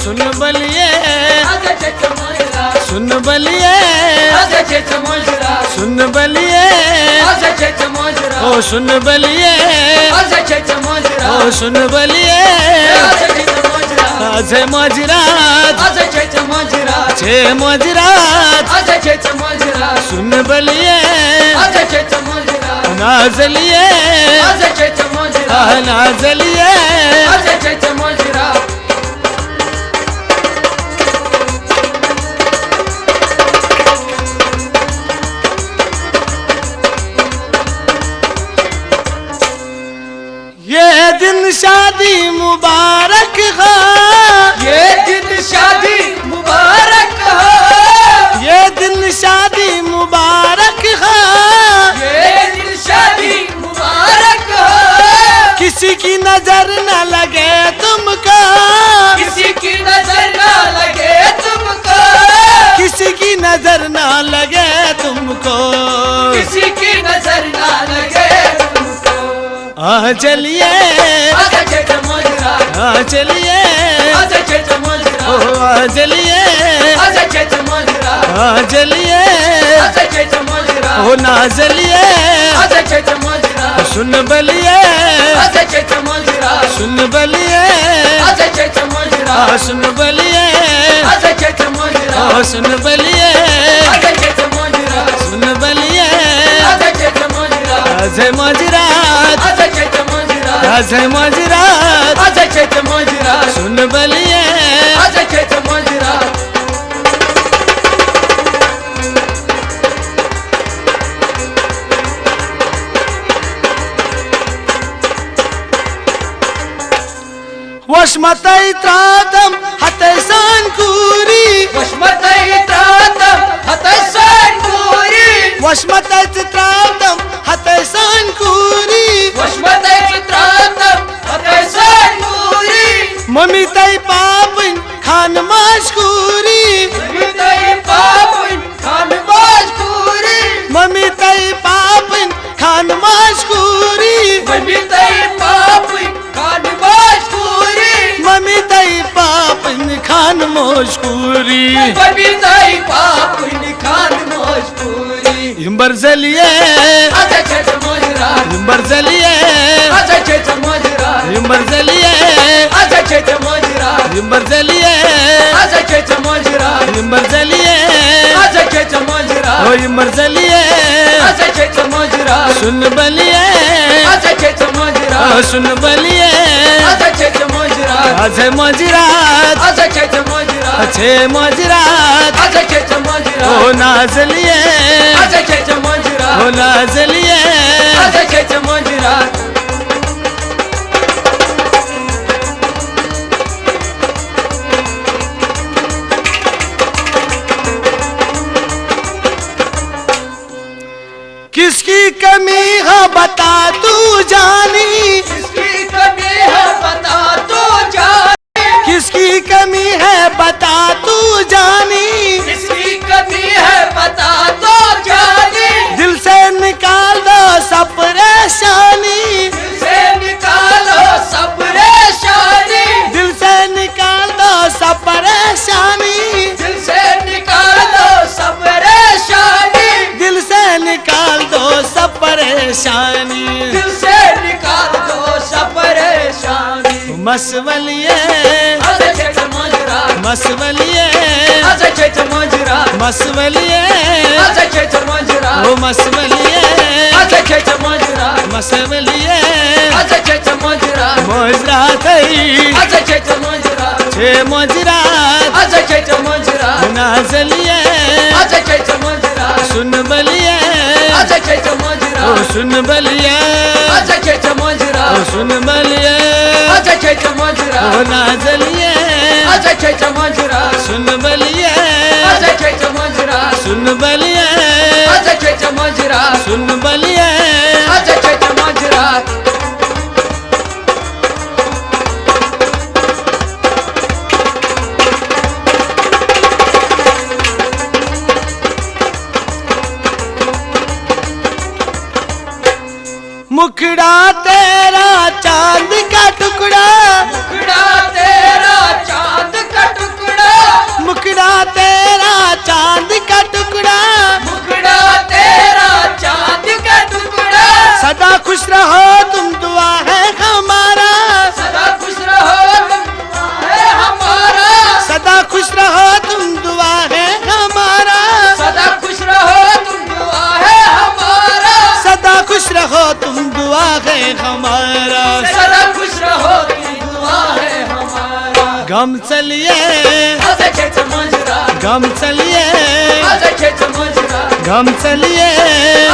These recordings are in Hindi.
सुन बलिए सुन बलिए सुन बलिए ओ सुन बलिए ओ सुन बलिए आज है मजरात छे मजरात सुन बलिए नाजलिए नाजलिए ये दिन शादी मुबारक है, ये दिन शादी मुबारक है, ये दिन शादी मुबारक है, ये दिन शादी मुबारक है। किसी की नजर न लगे तुमको, किसी की नजर न लगे तुमको, किसी की नजर न लगे तुमको, किसी की नजर न लगे तुमको। आ चलिए आ चलिए ओ आ चलिए आ चलिए ओ ना चलिए सुन बलिए सुन बलिए सुन बलिए सुन बलिए सुन बलिए आज है मजरात आज है मजरात सुन बलिए वशमतै त्रातम हतै सांकुरी वशमतै त्रातम हतै सांकुरी वशमतै त्रातम हतै सांकुरी वशमतै त्रातम हतै सांकुरी ममितै पापन खान मशकूरी ममितै पापन खान मशकूरी ममितै पापन खान मशकूरी ममितै पापन खान मशकूरी ममितै पापन खान मशकूरी ममितै पापन खान मशकूरी इम्बर जलिए इम्बर जलिए इम्बर जलिए इम्बर जलिए इम्बर जलिए ओ इम्बर जलिए सुन बलिए सुन बलिए आज है मजरात छे मजरात ओ नाजलिए ओ नाजलिए किसकी कमी है बता तू जानी, किसकी कमी है बता तू जानी, किसकी कमी है बता तू जानी, किसकी कमी है बता तू जानी, दिल से निकाल दो सब परेशानी, दिल से निकालो सब परेशानी, दिल से निकाल दो सब परेशानी, दिल से निकालो सब परेशानी, दिल से निकाल दो सब परेशानी, दिल से निकाल दो सब परेशानी। मसवलिए मसवलिए मसवलिए ओ मसवलिए मसवलिए मोजरात छे मोजरात नाजलिए सुन बलिए ओ सुन बलिए ओ सुन बलिए ओ नाजलिए सुन बलिए सुन बलिए सुन बलिए मुखड़ा तेरा चांद का टुकड़ा, मुखड़ा तेरा चांद का गम चलिए आजायचं मंजरा गम चलिए आजायचं मंजरा गम चलिए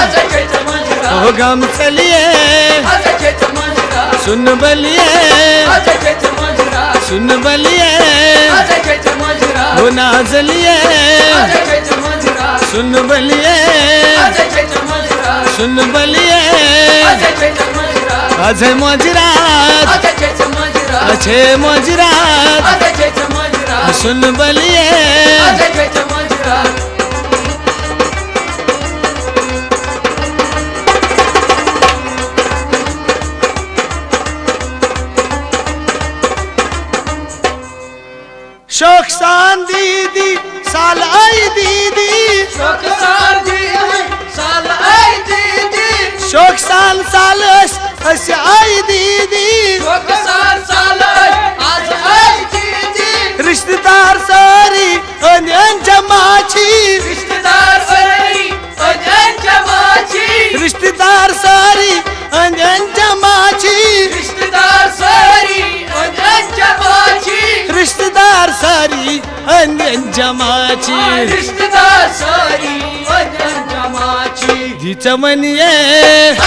आजायचं मंजरा ओ गम चलिए आजायचं मंजरा सुन बलिए आजायचं मंजरा सुन बलिए आजायचं मंजरा ओ नाजलिए आजायचं मंजरा सुन बलिए आजायचं मंजरा सुन बलिए आजायचं मंजरा अजय मोजरात आजायचं मंजरा अच्छे मोजरात आजायचं मंजरा सुन बलिए आजायचं मंजरा शोकसान दीदी साल आई दीदी शोकसान दीदी साल आई दीदी शोकसान सालस असे आई दीदी शोकसान साल आज आई दीदी रिश्तेदार सारी अनन जमाची रिश्तेदार सारी अनन जमाची रिश्तेदार सारी अनन जमाची रिश्तेदार सारी अनन जमाची रिश्तेदार सारी अनन जमाची रिश्तेदार सारी अनन जमाची दिच मनिये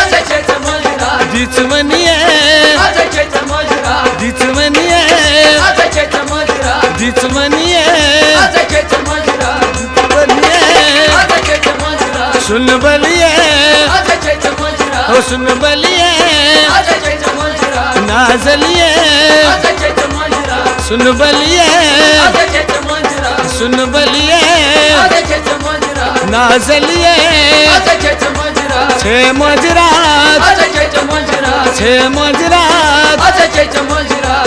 आजायचं मंजरा दिच मनिये आजायचं मंजरा दिच मनिये आजायचं मंजरा दिच मनिये आजायचं मंजरा बलिए आजायचं मंजरा सुन बलिए आजायचं मंजरा ओ सुन बलिए आजायचं मंजरा नाजलिए आजायचं मंजरा सुन बलिए आजायचं मंजरा सुन बलिए आजायचं मंजरा नाजलिए आजायचं मंजरा छे मोजरात आजायचं मंजरा छे मोजरात आजायचं मंजरा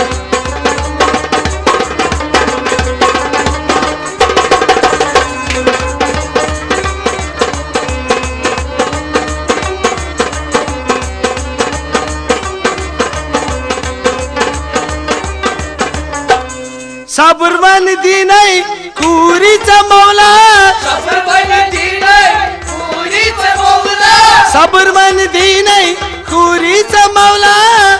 साबुरमान दी नाही कुरीचा मौला साबरमन दिने पुरीचं मौला साबुरमान दी नाही कुरीचा मौला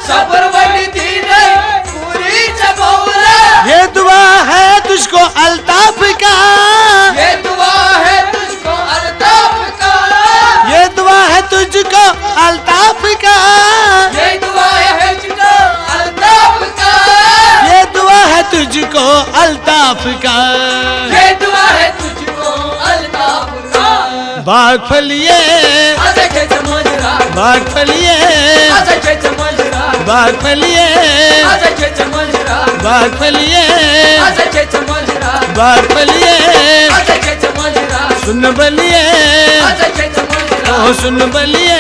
साबरमन दिने पुरीचं मौला ये दुआ है तुझको अल्ताफ का ये दुआ है तुझको अल्ताफ का ये दुआ है तुझको अल्ताफ का ये दुआ है तुझको अल्ताफ का ये दुआ है तुझको अल्ताफ का ये दुआ है तुझको अल्ताफ का बाग फलिए आजायचं मंजरा बाग फलिए आजायचं मंजरा बाग फलिए आजायचं मंजरा बाग फलिए आजायचं मंजरा बाग फलिए आजायचं मंजरा सुन बलिए आजायचं मंजरा ओ सुन बलिए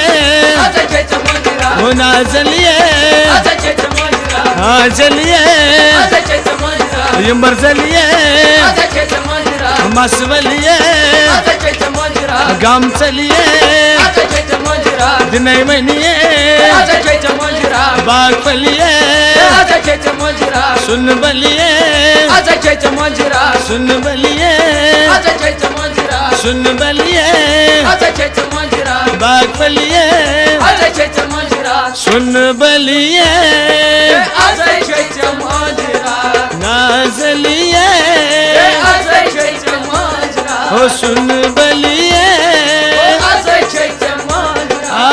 आजायचं मंजरा ओ नाजलिए आजायचं मंजरा नाजलिए आजायचं मंजरा यंबर जलिए आजायचं मंजरा मसवलिए आजायचं मंजरा गाम चलिए आजायचं मंजरा दिनै मनिए आजायचं मंजरा बाग फलिए आजायचं मंजरा सुन बलिए आजायचं मंजरा सुन बलिए आजायचं मंजरा सुन बलिए आजायचं मंजरा बाग फलिए आजायचं मंजरा सुन बलिए आजायचं मंजरा नाजलिए